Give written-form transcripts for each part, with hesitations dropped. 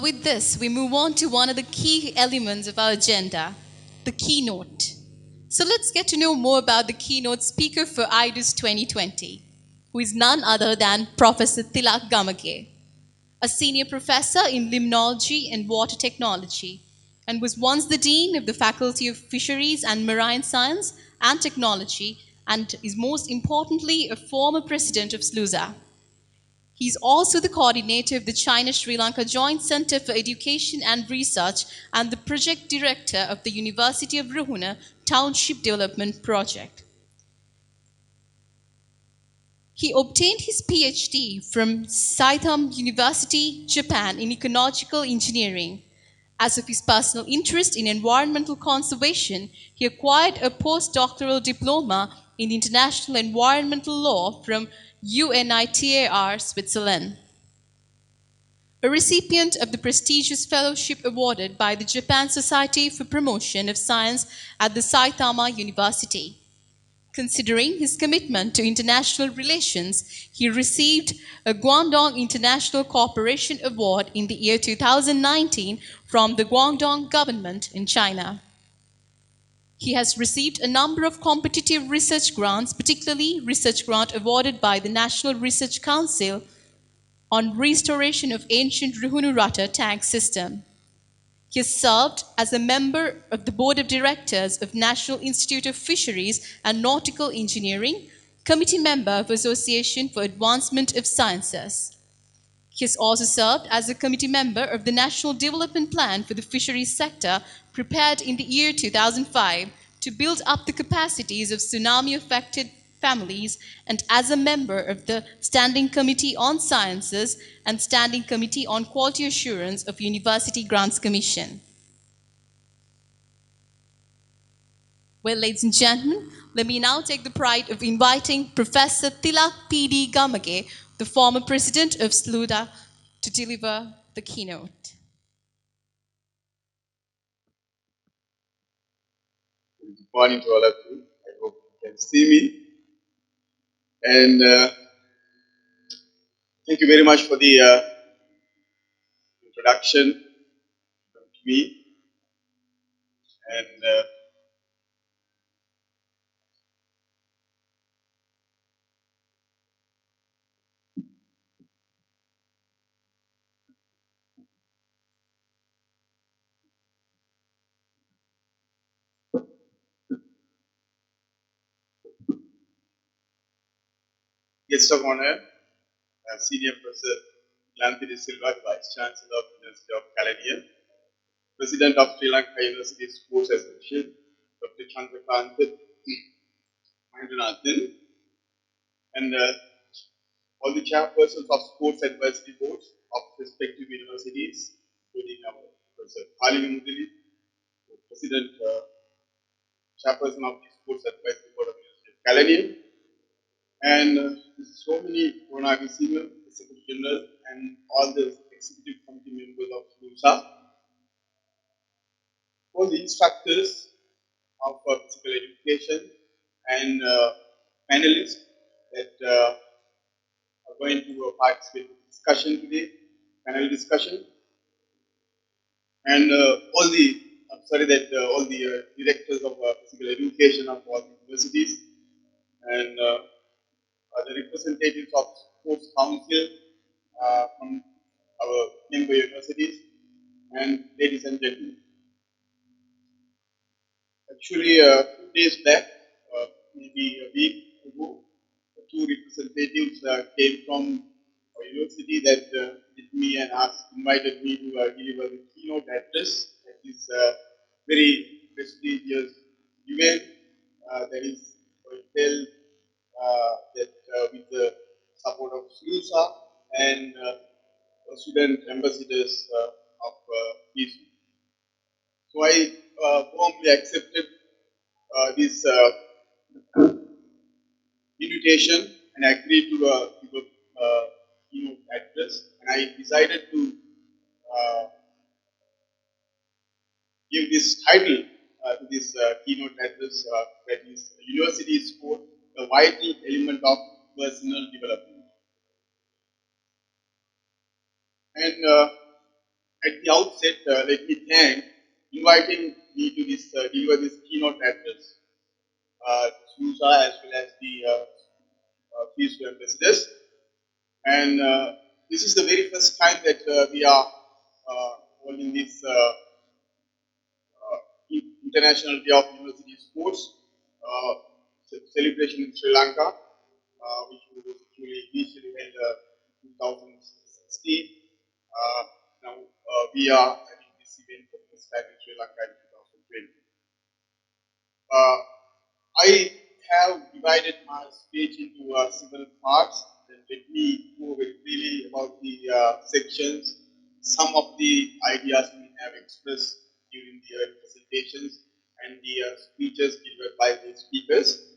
with this, we move on to one of the key elements of our agenda, the keynote. So let's get to know more about the keynote speaker for IDUS 2020, who is none other than Professor Tilak Gamage, a senior professor in limnology and water technology, and was once the dean of the Faculty of Fisheries and Marine Science and Technology, and is most importantly a former president of SLUSA. He is also the coordinator of the China-Sri Lanka Joint Center for Education and Research and the project director of the University of Ruhuna Township Development Project. He obtained his PhD from Saitama University, Japan in ecological engineering. As of his personal interest in environmental conservation, he acquired a postdoctoral diploma in international environmental law from UNITAR, Switzerland. A recipient of the prestigious fellowship awarded by the Japan Society for Promotion of Science at the Saitama University. Considering his commitment to international relations, he received a Guangdong International Cooperation Award in the year 2019 from the Guangdong government in China. He has received a number of competitive research grants, particularly research grant awarded by the National Research Council on restoration of ancient Ruhunurata tank system. He has served as a member of the Board of Directors of National Institute of Fisheries and Nautical Engineering, committee member of Association for Advancement of Sciences. He has also served as a committee member of the National Development Plan for the Fisheries sector, prepared in the year 2005 to build up the capacities of tsunami-affected families, and as a member of the Standing Committee on Sciences and Standing Committee on Quality Assurance of University Grants Commission. Well, ladies and gentlemen, let me now take the pride of inviting Professor Tilak P. Gamage, the former president of SLUDA, to deliver the keynote. Good morning to all of you. I hope you can see me. And thank you very much for the introduction to me. And guest of honor, Senior Professor Tilak P. Vice Chancellor of the University of Caledonia, President of Sri Lanka University Sports Association, Dr. Chandrakant Mahendranathan, and all the chairpersons of sports advisory boards of respective universities, including our Professor Khalil Mudili, President, chairperson of the Sports Advisory Board of the University of Caledonia, and so many honorary senior, executive general, and all the executive committee members of SLUSA, all the instructors of physical education, and panelists that are going to participate in discussion today, panel discussion, and all the directors of physical education of all the universities, and the representatives of Sports Council from our member universities, and ladies and gentlemen. Actually, 2 days back, maybe a week ago, two representatives came from our university that met me and invited me to deliver the keynote address. That is a very prestigious event that is going to tell that with the support of SLUSA and student ambassadors of peace. So I warmly accepted this invitation and agreed to give a keynote address. And I decided to give this title to this keynote address, that is University Sport, a vital element of personal development. And At the outset, let me thank inviting me to this deliver this keynote address. Susa as well as the few ambassadors. And this is the very first time that we are holding this International Day of University Sports celebration in Sri Lanka, which was actually initially held in 2016. Now we are having this event for the first time in Sri Lanka in 2020. I have divided my speech into several parts. Then let me go very freely about the sections, some of the ideas we have expressed during the presentations and the speeches delivered by the speakers.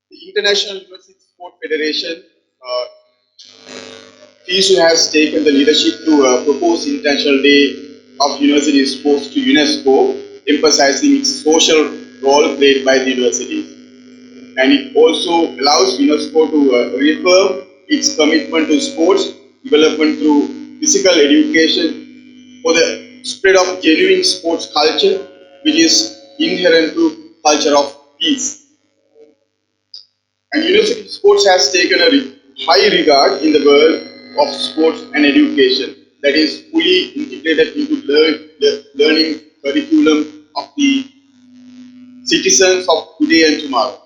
The International University Sport Federation TSU has taken the leadership to propose International Day of University Sports to UNESCO, emphasizing its social role played by the universities. And it also allows UNESCO to reaffirm its commitment to sports development through physical education for the spread of genuine sports culture, which is inherent to culture of peace. And university sports has taken a high regard in the world of sports and education that is fully integrated into the learning curriculum of the citizens of today and tomorrow.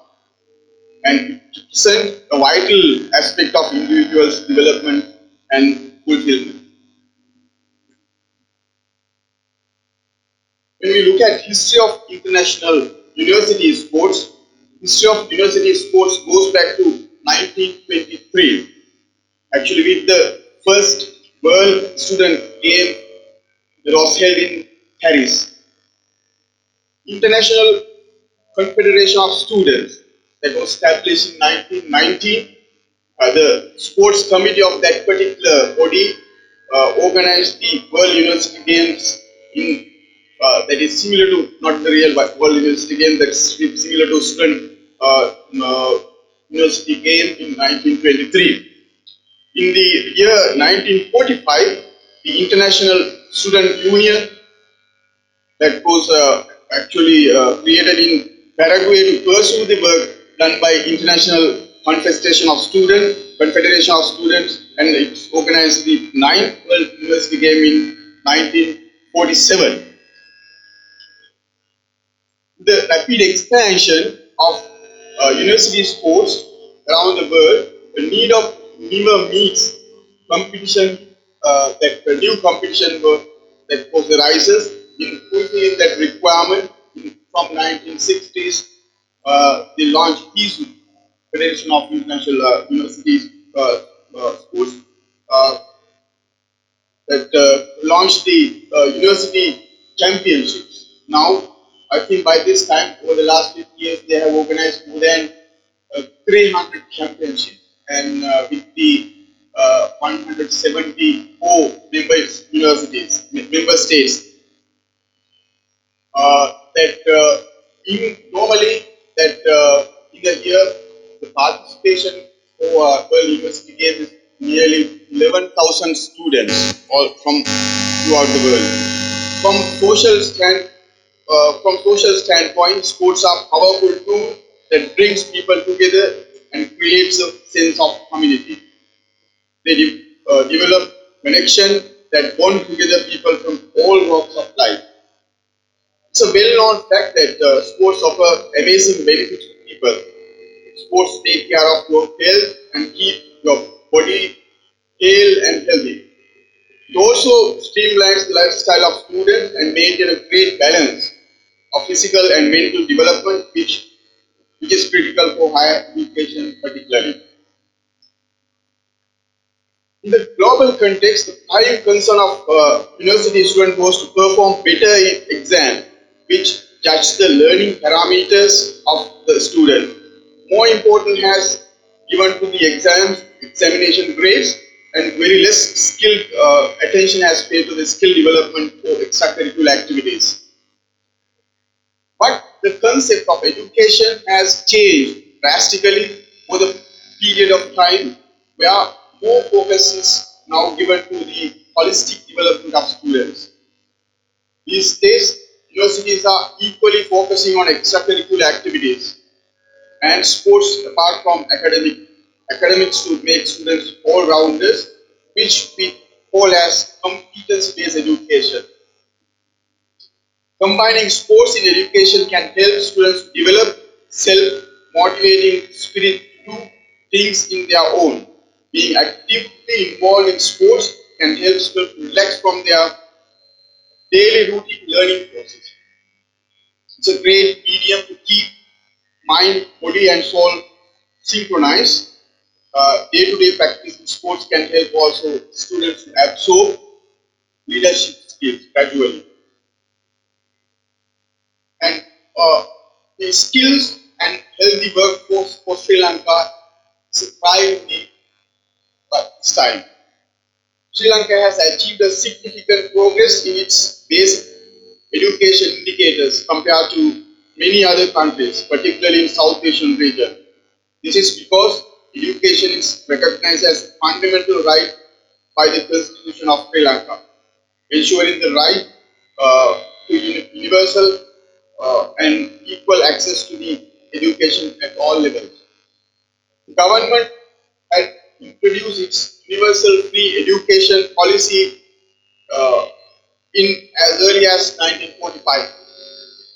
And it represents a vital aspect of individuals' development and fulfillment. When we look at history of international university sports, history of university sports goes back to 1923. Actually, with the first World Student Game that was held in Paris. International Confederation of Students that was established in 1919. The sports committee of that particular body organized the World University Games in that is similar to not the real but World University Games that's similar to student university game in 1923. In the year 1945, the International Student Union that was actually created in Paraguay to pursue the work done by International Confederation of Students, and it organized the 9th World University Game in 1947. The rapid expansion of university sports around the world, the need of newer meets competition, that the new competition that was arises in fulfilling that requirement from 1960s, they launched TISU, Federation of International Universities Sports, uh, that launched the university championships. Now, I think by this time, over the last 50 years, they have organized more than 300 championships, and with the 174 member states, that normally that in a year the participation for World University Games is nearly 11,000 students all from throughout the world. From social standpoint, sports are powerful tool that brings people together and creates a sense of community. They develop connection that bond together people from all walks of life. It's a well-known fact that sports offer amazing benefits to people. Sports take care of your health and keep your body hale and healthy. It also streamlines the lifestyle of students and maintain a great balance of physical and mental development, which is critical for higher education particularly. In the global context, the prime concern of university students was to perform better in exam, which judge the learning parameters of the student. More important has given to the exams, examination grades, and very less skill attention has paid to the skill development for extracurricular activities. But the concept of education has changed drastically over the period of time where more focus is now given to the holistic development of students. These days, universities are equally focusing on extracurricular activities and sports apart from academics to make students all-rounders, which we call as competence-based education. Combining sports in education can help students develop self-motivating spirit to do things in their own. Being actively involved in sports can help students relax from their daily routine learning process. It's a great medium to keep mind, body, and soul synchronized. Day-to-day practice in sports can help also students to absorb leadership skills gradually. And the skills and healthy workforce for Sri Lanka is a priority at this time. Sri Lanka has achieved a significant progress in its basic education indicators compared to many other countries, particularly in South Asian region. This is because education is recognized as a fundamental right by the Constitution of Sri Lanka, ensuring the right to universal and equal access to the education at all levels. The government had introduced its universal free education policy uh, in as early as 1945.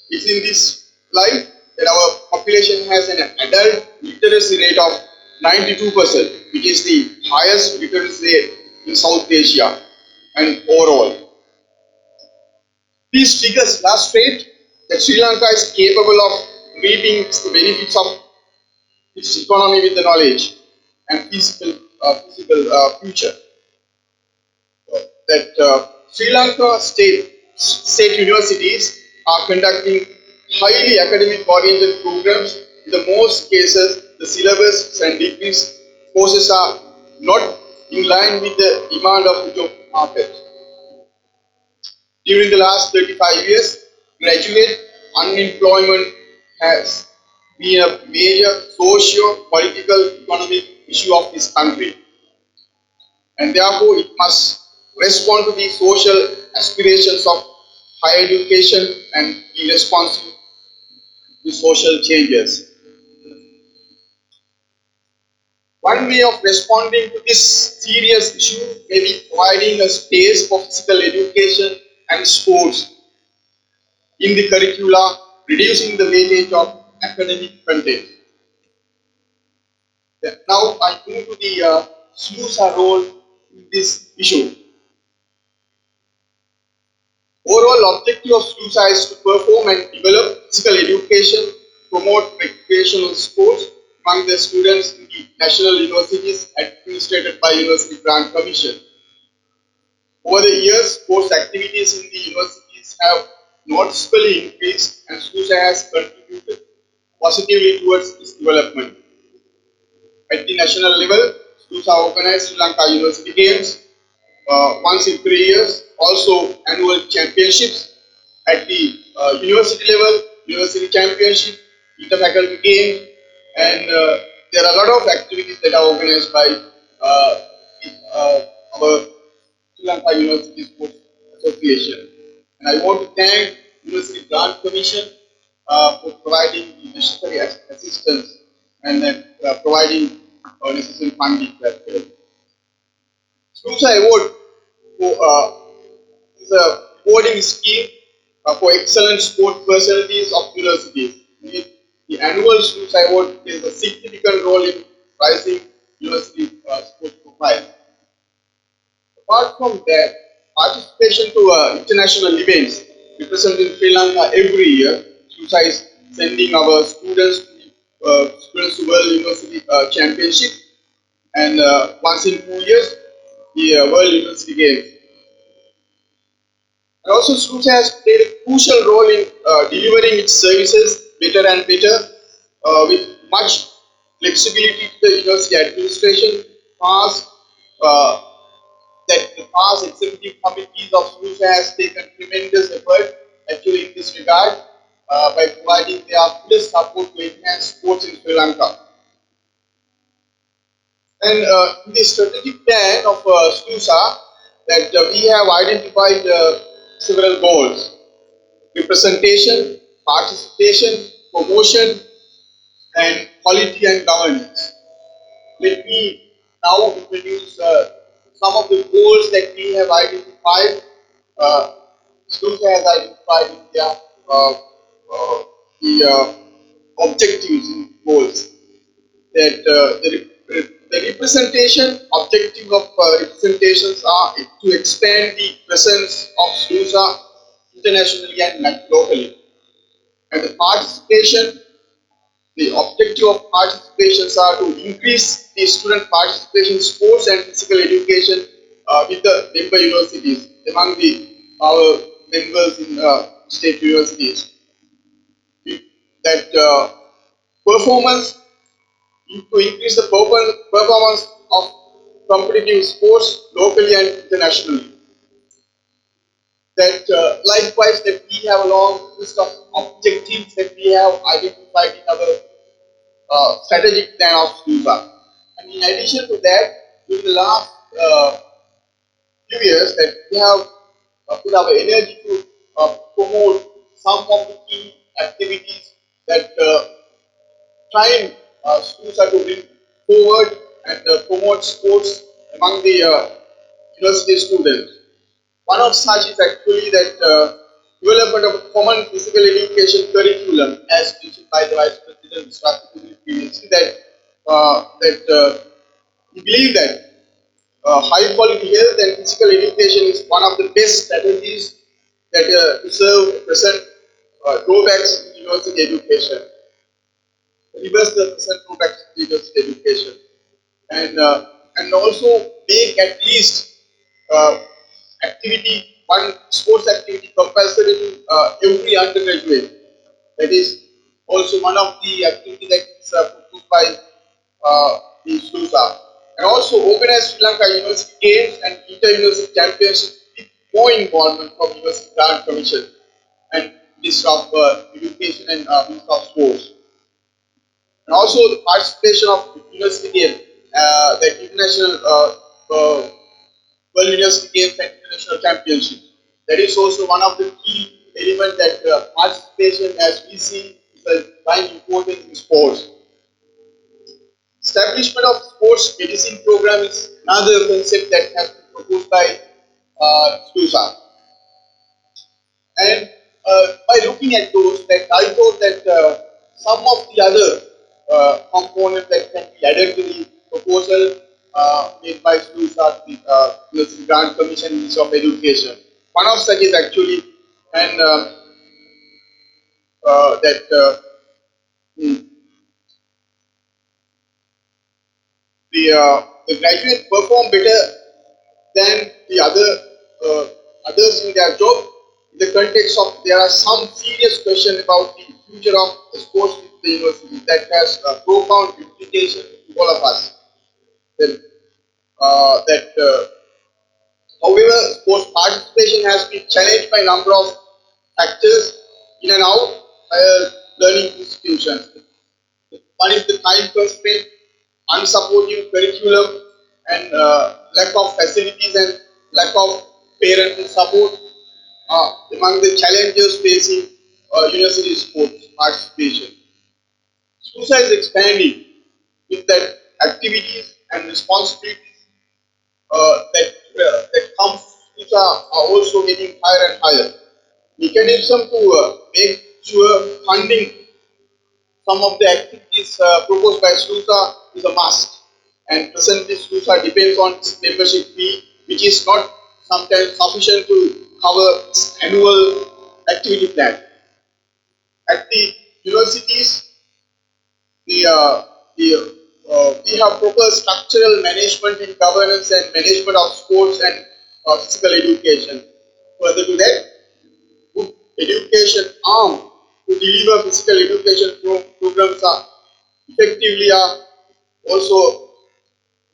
It's in this light that our population has an adult literacy rate of 92%, which is the highest literacy rate in South Asia and overall. These figures illustrate that Sri Lanka is capable of reaping the benefits of its economy with the knowledge and physical future. That Sri Lanka state universities are conducting highly academic oriented programs. In the most cases, the syllabus and degrees courses are not in line with the demand of the job market. During the last 35 years, graduate unemployment has been a major socio-political economic issue of this country, and therefore it must respond to the social aspirations of higher education and be responsive to social changes. One way of responding to this serious issue may be providing a space for physical education and sports in the curricula, reducing the weightage of academic content. Now I move to the SLUSA role in this issue. Overall objective of SLUSA is to perform and develop physical education, promote recreational sports among the students in the national universities administered by University Grant Commission. Over the years, sports activities in the universities have noticeably increased and SLUSA has contributed positively towards its development. At the national level, schools are organized Sri Lanka University Games once in 3 years, also annual championships at the university level, university championship, inter-faculty games, and there are a lot of activities that are organized by our Sri Lanka University Sports Association. And I want to thank University Grant Commission for providing the necessary assistance and then providing necessary funding that SLUSA Award is a awarding scheme for excellent sport personalities of universities. The annual SLUSA Award plays a significant role in rising university sports profile. Apart from that, participation to international events representing Sri Lanka every year, SLUSA is sending our students to World University Championship and once in 2 years, the World University Games. And also, SLUSA has played a crucial role in delivering its services better and better with much flexibility to the university administration, past uh, that the past executive committees of SLUSA has taken tremendous effort actually in this regard by providing their full support to enhance sports in Sri Lanka. And in the strategic plan of SLUSA, that we have identified several goals: representation, participation, promotion, and quality and governance. Let me now introduce some of the goals that we have identified. Uh, Students has identified in their the objectives and goals. That the representation objective of representations are to expand the presence of SUSA internationally and locally, and the participation. The objective of participations are to increase the student participation in sports and physical education with the member universities among our members in state universities. That performance to increase the performance of competitive sports locally and internationally. That likewise that we have a long list of objectives that we have identified in our strategic plan of SUSA. And in addition to that, during the last few years, that we have put our energy to promote some of the key activities that try SUSA to bring forward and promote sports among the university students. One of such is actually that development of a common physical education curriculum, as mentioned by the Vice President Mr. previously, that we believe that high quality health and physical education is one of the best strategies that to serve present drawbacks in university education, reverse the present drawbacks in university education, and also make at least uh, activity, one sports activity compulsory to every undergraduate. That is also one of the activities that is proposed by the SUSA. And also organize Sri Lanka University Games and Inter-University Championships with more involvement from University Grant Commission and Minister of Education and Minister of Sports. And also the participation of university game, the international World University Games and International Championships. That is also one of the key elements that participation, as we see, is a prime importance in sports. Establishment of sports medicine program is another concept that has been proposed by SUSA. And by looking at those, that I thought that some of the other components that can be added to the proposal made by SUSA, the Grant Commission Ministry of Education. One of such is actually and that hmm, the graduate perform better than the others in their job. In the context of there are some serious questions about the future of sports with the university that has a profound implication to all of us. Then, however, sports participation has been challenged by a number of factors in and out learning institutions. One is the time constraint, unsupportive curriculum, and lack of facilities and lack of parental support among the challenges facing university sports participation. SUSA is expanding with that activities and responsibilities that comes SUSA are also getting higher and higher. Mechanism to make sure funding some of the activities proposed by SUSA is a must. And presently SUSA depends on its membership fee, which is not sometimes sufficient to cover its annual activity plan. At the universities, we have proper structural management in governance and management of sports and physical education. Further to that, good education arm to deliver physical education programs are effectively are also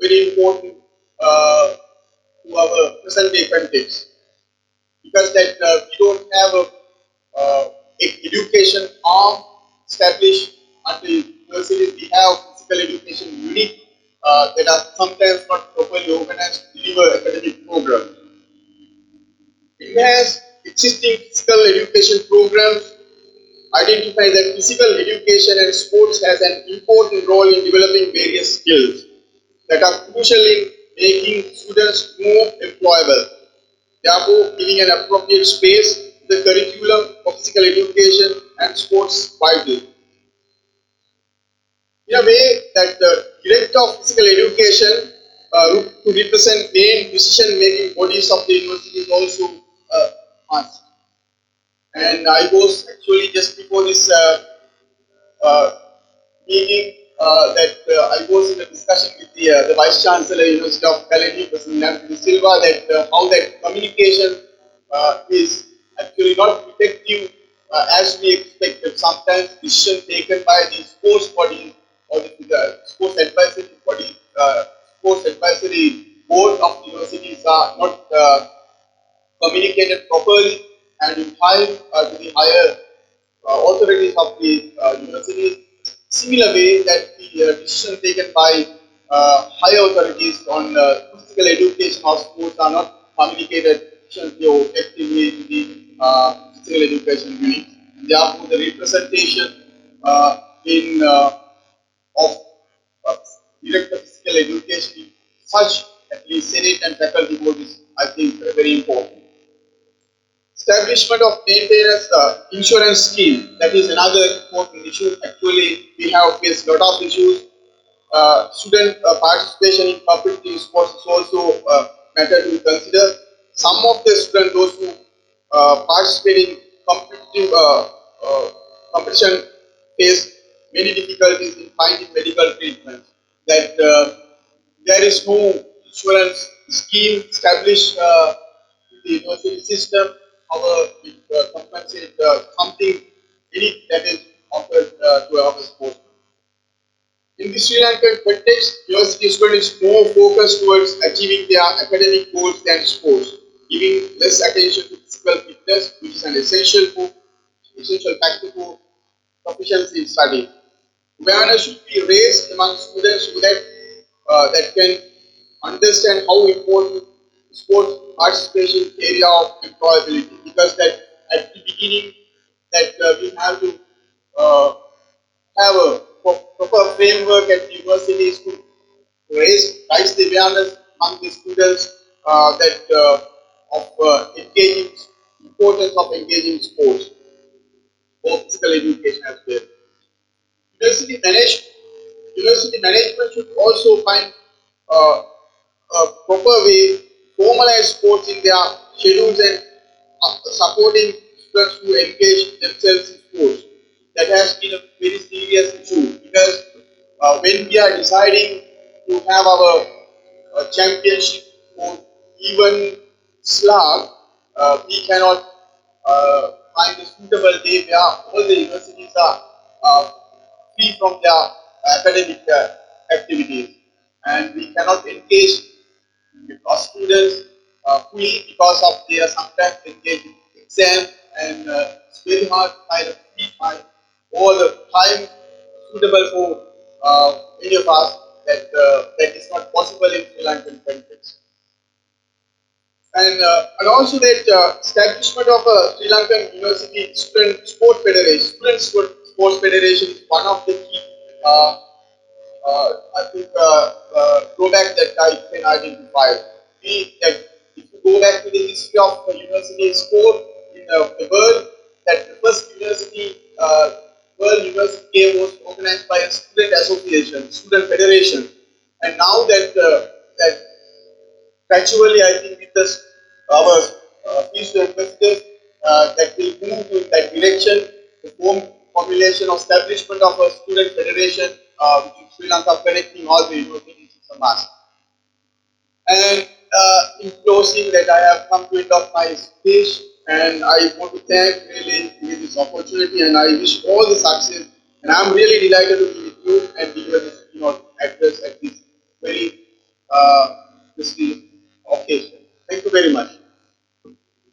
very important to our present day context, because that we don't have a education arm established at the universities. We have physical education unit that are sometimes not properly organized to deliver academic programs. has existing physical education programs, identify that physical education and sports has an important role in developing various skills that are crucial in making students more employable. Therefore, giving an appropriate space to the curriculum of physical education and sports vital. In a way that the director of physical education to represent main decision-making bodies of the university is also asked. And I was actually just before this uh, meeting that I was in a discussion with the Vice Chancellor, University of Calgary, President Nancy Silva, that how that communication is actually not effective as we expected. Sometimes decisions taken by the sports body or the sports advisory body, sports advisory board of universities are not communicated properly and in time to the higher authorities of the universities. Similar way that the decisions taken by higher authorities on physical education or sports are not communicated efficiently or effectively to the physical education unit. Therefore, the representation in of uh, director of physical education in such at least Senate and faculty board is, I think, very important. Establishment of maintenance insurance scheme, that is another important issue. Actually, we have faced a lot of issues. Student participation in competitive sports is also matter to consider. Some of the students, those who participate in competitive competition, face many difficulties in finding medical treatment. That there is no insurance scheme established in the university system. Our compensate something any that is offered to our sports. In the Sri Lankan context, university students is more focused towards achieving their academic goals than sports, giving less attention to physical fitness, which is an essential factor for proficiency in study. Awareness should be raised among students so that that can understand how important sports participation area of employability, because that at the beginning that we have to uh, have a proper framework at universities to raise the awareness among the students that of engaging importance of engaging sports for physical education as well. University management University management should also find a proper way formalize sports in their schedules and supporting students who engage themselves in sports. That has been a very serious issue because when we are deciding to have our championship or even slab, we cannot find a suitable day where all the universities are free from their academic activities, and we cannot engage with our students fully because of they are sometimes engaged in exam, and it's very hard to find a free time all the time suitable for many of us that is not possible in Sri Lankan context. And also that establishment of a Sri Lankan University Student Sport Federation, Sports Federation is one of the key, I think, drawback that I can identify. That if you go back to the history of the university sport in the world, that the first world university game was organized by a student association, student federation, and now that gradually, I think with this, our future investors that will move in that direction, the formulation of establishment of a student federation, which in Sri Lanka connecting all the universities is a must. And in closing, that I have come to end of my speech, and I want to thank really for this opportunity, and I wish all the success. And I'm really delighted to be with you and deliver this address at this very prestigious occasion. Thank you very much.